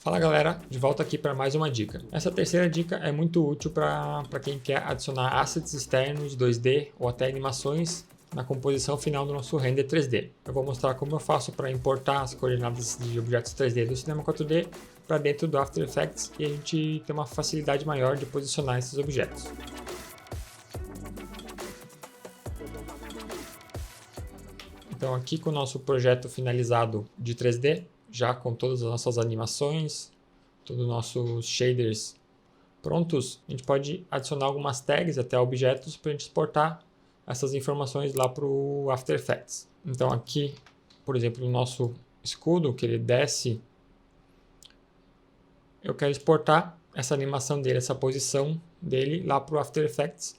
Fala galera, de volta aqui para mais uma dica. Essa terceira dica é muito útil para quem quer adicionar assets externos 2D ou até animações na composição final do nosso render 3D. Eu vou mostrar como eu faço para importar as coordenadas de objetos 3D do Cinema 4D para dentro do After Effects e a gente ter uma facilidade maior de posicionar esses objetos. Então aqui com o nosso projeto finalizado de 3D, já com todas as nossas animações, todos os nossos shaders prontos, a gente pode adicionar algumas tags até objetos para a gente exportar essas informações lá para o After Effects. Então aqui, por exemplo, no nosso escudo, que ele desce, eu quero exportar essa animação dele, essa posição dele lá para o After Effects,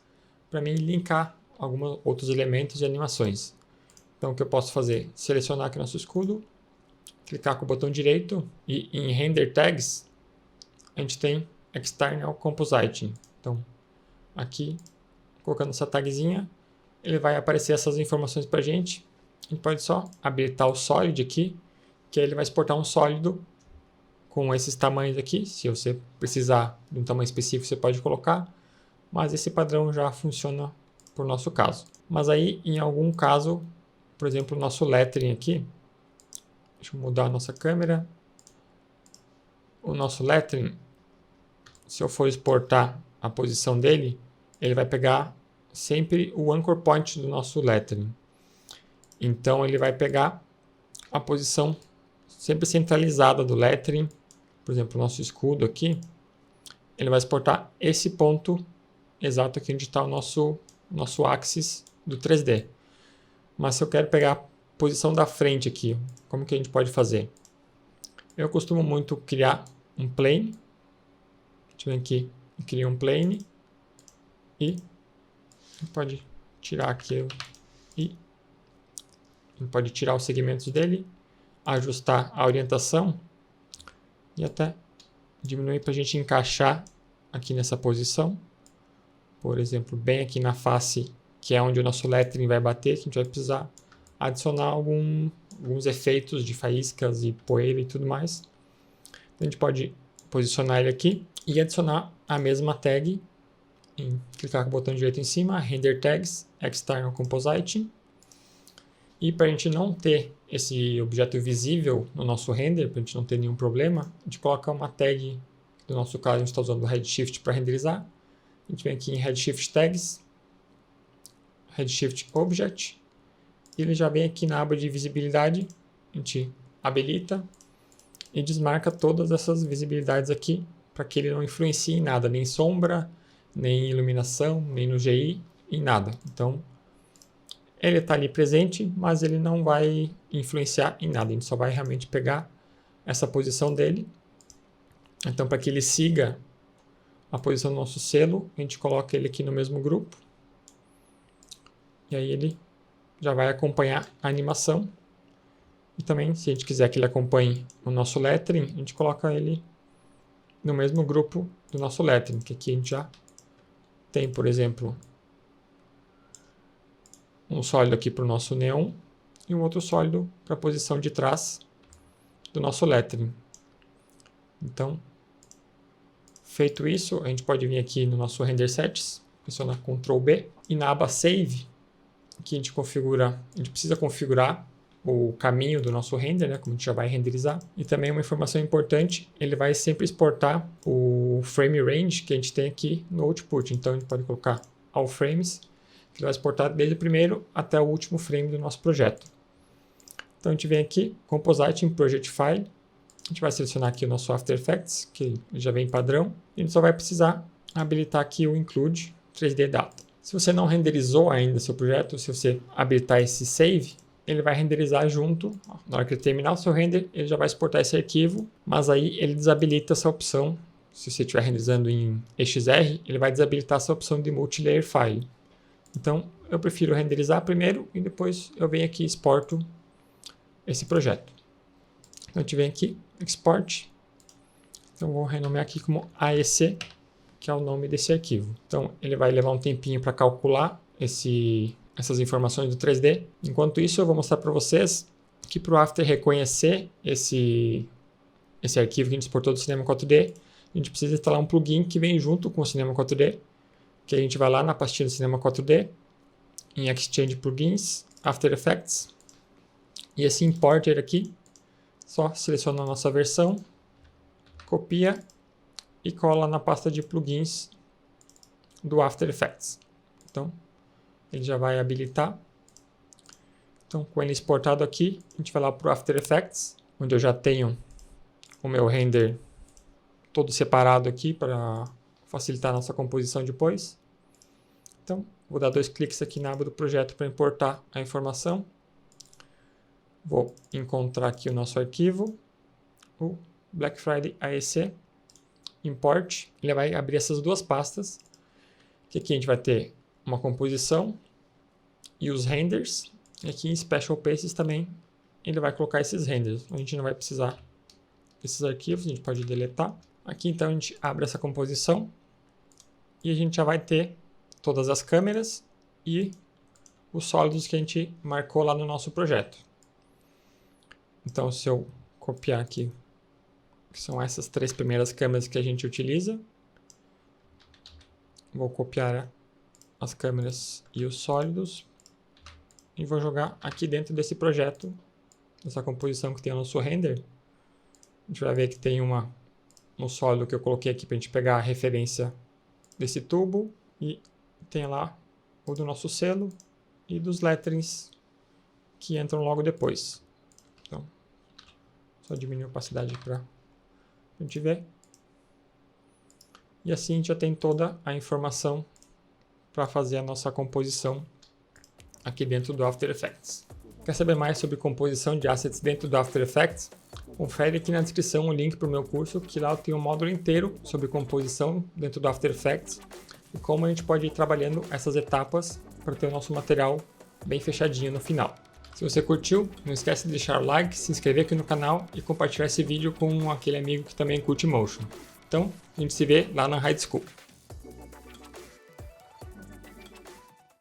para mim linkar alguns outros elementos e animações. Então o que eu posso fazer? Selecionar aqui nosso escudo, clicar com o botão direito e em Render Tags a gente tem External Compositing. Então aqui, colocando essa tagzinha, ele vai aparecer essas informações para a gente. A gente pode só habilitar o Solid aqui, que aí ele vai exportar um sólido com esses tamanhos aqui. Se você precisar de um tamanho específico, você pode colocar, mas esse padrão já funciona para o nosso caso. Mas aí, em algum caso, por exemplo, o nosso lettering aqui, deixa eu mudar a nossa câmera. O nosso lettering, se eu for exportar a posição dele, ele vai pegar sempre o anchor point do nosso lettering. Então ele vai pegar a posição sempre centralizada do lettering. Por exemplo, o nosso escudo aqui, ele vai exportar esse ponto exato aqui onde está o nosso axis do 3D. Mas se eu quero pegar a posição da frente aqui, como que a gente pode fazer? Eu costumo muito criar um plane. Deixa eu ver aqui, eu crio um plane e pode tirar aqui e pode tirar os segmentos dele, ajustar a orientação e até diminuir para a gente encaixar aqui nessa posição. Por exemplo, bem aqui na face, que é onde o nosso lettering vai bater, que a gente vai precisar adicionar alguns efeitos de faíscas e poeira e tudo mais. Então, a gente pode posicionar ele aqui e adicionar a mesma tag, clicar com o botão direito em cima, Render Tags, External Compositing. E para a gente não ter esse objeto visível no nosso render, para a gente não ter nenhum problema, a gente coloca uma tag, no nosso caso a gente está usando o Redshift para renderizar. A gente vem aqui em Redshift Tags, Redshift Object, e ele já vem aqui na aba de visibilidade, a gente habilita e desmarca todas essas visibilidades aqui, para que ele não influencie em nada, nem sombra, nem iluminação, nem no GI, em nada. Então, ele está ali presente, mas ele não vai influenciar em nada, a gente só vai realmente pegar essa posição dele. Então, para que ele siga a posição do nosso selo, a gente coloca ele aqui no mesmo grupo. E aí ele já vai acompanhar a animação. E também, se a gente quiser que ele acompanhe o nosso lettering, a gente coloca ele no mesmo grupo do nosso lettering, que aqui a gente já tem, por exemplo, um sólido aqui para o nosso neon e um outro sólido para a posição de trás do nosso lettering. Então, feito isso, a gente pode vir aqui no nosso Render Sets, pressiona Ctrl B, e na aba Save, aqui a gente precisa configurar o caminho do nosso render, né, como a gente já vai renderizar. E também uma informação importante, ele vai sempre exportar o frame range que a gente tem aqui no output. Então a gente pode colocar all frames, que ele vai exportar desde o primeiro até o último frame do nosso projeto. Então a gente vem aqui, Compositing Project File, a gente vai selecionar aqui o nosso After Effects, que já vem padrão, e a gente só vai precisar habilitar aqui o Include 3D Data. Se você não renderizou ainda seu projeto, se você habilitar esse Save, ele vai renderizar junto. Na hora que ele terminar o seu render, ele já vai exportar esse arquivo, mas aí ele desabilita essa opção. Se você estiver renderizando em EXR, ele vai desabilitar essa opção de Multilayer File. Então, eu prefiro renderizar primeiro e depois eu venho aqui e exporto esse projeto. Então, a gente vem aqui, Export. Então, vou renomear aqui como AEC, que é o nome desse arquivo. Então, ele vai levar um tempinho para calcular essas informações do 3D. Enquanto isso, eu vou mostrar para vocês que para o After reconhecer esse arquivo que a gente exportou do Cinema 4D, a gente precisa instalar um plugin que vem junto com o Cinema 4D, que a gente vai lá na pastinha do Cinema 4D, em Exchange Plugins, After Effects, e esse importer aqui, só seleciona a nossa versão, copia e cola na pasta de plugins do After Effects. Então, ele já vai habilitar. Então, com ele exportado aqui, a gente vai lá para o After Effects, onde eu já tenho o meu render todo separado aqui para facilitar a nossa composição depois. Então, vou dar 2 cliques aqui na aba do projeto para importar a informação. Vou encontrar aqui o nosso arquivo, o Black Friday AEC Import. Ele vai abrir essas duas pastas, que aqui a gente vai ter uma composição e os renders. E aqui em Special Pages também ele vai colocar esses renders. A gente não vai precisar desses arquivos, a gente pode deletar. Aqui então a gente abre essa composição e a gente já vai ter todas as câmeras e os sólidos que a gente marcou lá no nosso projeto. Então, se eu copiar aqui, que são essas 3 primeiras câmeras que a gente utiliza, vou copiar as câmeras e os sólidos e vou jogar aqui dentro desse projeto, dessa composição que tem o nosso render. A gente vai ver que tem um sólido que eu coloquei aqui para a gente pegar a referência desse tubo e tem lá o do nosso selo e dos letterings que entram logo depois. Então, só diminuir a opacidade para a gente ver. E assim a gente já tem toda a informação para fazer a nossa composição aqui dentro do After Effects. Quer saber mais sobre composição de assets dentro do After Effects? Confere aqui na descrição o link para o meu curso, que lá eu tenho um módulo inteiro sobre composição dentro do After Effects e como a gente pode ir trabalhando essas etapas para ter o nosso material bem fechadinho no final. Se você curtiu, não esquece de deixar o like, se inscrever aqui no canal e compartilhar esse vídeo com aquele amigo que também curte Motion. Então, a gente se vê lá na High School.